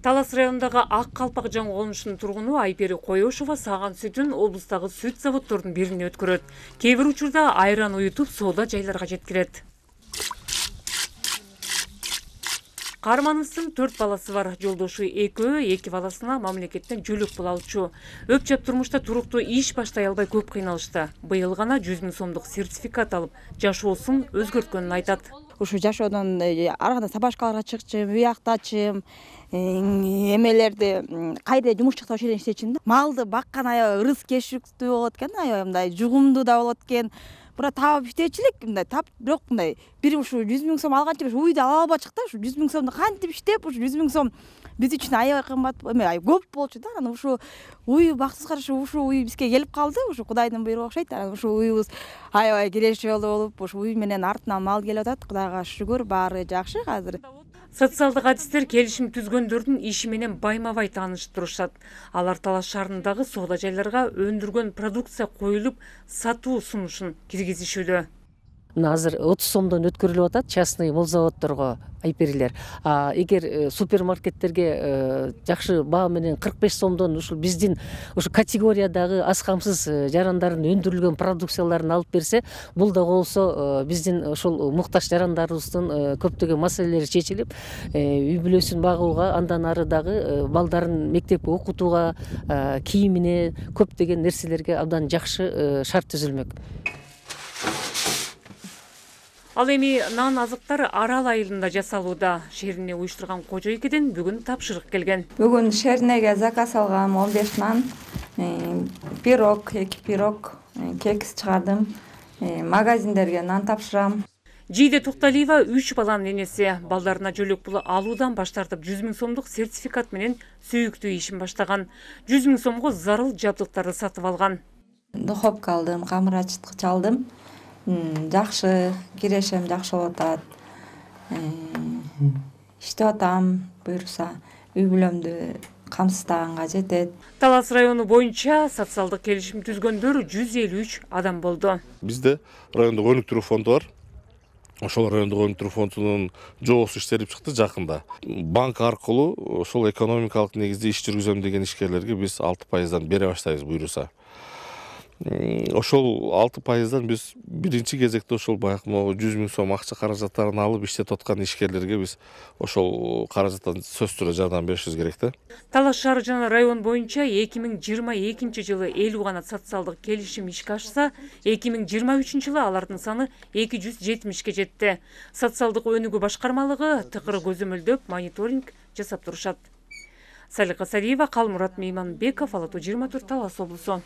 Талас районундагы Ак Калпак жаңы конушунун тургуну Айпери Коёшова саган сүтүн облустагы сүт заводдордун бирине өткөрөт. Кээ бир учурда айран уютуп соода жайларга жеткирет. Кармановдун 4 баласы бар. Жолдошу экөө 2 баласына мамлекеттен жөлөк пул алчу. Өпчөп турмушта туруктуу иш баштай албай көп кыйналышты. Быйыл гана 100 000 сомдук сертификат алып, жашоосун өзгөрткөнүн айтат. Ушу жашоодон арганда сабашкаларга чыкчым, уяктачым, эмелерди кайда жумушчукта ошол иштечим да. Малды баккан аябай ырыс кешиктүү болот экен, аябай мындай жугумдуу да болот экен. Бура таап иштечилик мындай тап бирок мындай бир ушу 100 000 сом алганча уйду ала албай чыкты. Ушу 100 000 сомду кантип иштеп, ушу 100 000 сом биз үчүн аябай кымбат, эме көп болчу да. Анан ушу уй бактысыз каршы ушу уй бизге келип калды. Ушу Кудайдын буйругу окшойт. Анан ушу уйубуз аябай киреши болуп, ушу уй менен артынан мал келип атат. Кудайга шүгүр, баары жакшы азыр. Социалдык адистер келишим түзгөндөрдүн иши менен байма-бай таанышып турушат. Алар Талас шаарындагы соода жайларга өндүргөн продукция коюлуп, сатуу сунушун киргизишүүдө. Азыр 30 сомдон өткөрүлүп атат частный мол заводдорго айперилер. Эгер супермаркеттерге жакшы баа менен 45 сомдон ушул биздин ушу категориядагы аз камсыз жарандардын өндүрүлгөн продукцияларын алып берсе, бул да болсо биздин ошол муктаж жарандарыбыздын көптөгөн маселелери чечилип, үй бүлөсүн багууга, андан ары дагы балдарын мектепке окутууга, кийимине, көптөгөн нерселерге абдан жакшы шарт түзүлмөк. Ал эми нан азыктар Арал айылында жасалууда. Шерине уюштурган кожо экеден бүгүн тапшырык келген. Бүгүн шеринеге заказ алгам 15 нан, пирог, 2 пирог, кекс чыгардым. Магазиндерге нан тапшырам. Жийде Тукталиева 3 баланын энеси. Балдарына жөлөк пулу алуудан баш тартып 100 000 сомдук сертификат менен сүйүктүү ишин баштаган. 100 000 сомго зарыл жабдыктарды сатып алган. Духовка алдым, камыр ачыткыч алдым. Жакшы, кирешем жакшы болуп атат. Иштеп атам, буюрса, үй бүлөмдү камсыздаганга жетет. Талас району боюнча социалдык келишим түзгөндөр 153 адам болду. Бизде райондук өнүктүрүү фонду бар. Ошол райондук өнүктүрүү фондунун жоосу иштелип чыкты жакында. Банк аркылуу ошол экономикалык негизде иш жүргүзөм деген ишкерлерге биз 6%дан бере баштайбыз буюрса. Ошол 6%дан биз биринчи кезекте ошол баягы 100 000 сом акча каражаттарын алып иштеп аткан ишкерлерге биз ошол каражаттан сөзсүз түрдө жардам беришибиз керек да. Талас шаары жана район боюнча 2022 жылы 50 гана социалдык келишим ишке ашса, 2023 жылы алардын саны 270ке жетти. Социалдык өнүгүү башкармалыгы тыкыр көзөмөлдөп мониторинг жасап турушат. Салика Сариева, Калмурат Мейманбеков, Ала Тоо 24, Талас облусу.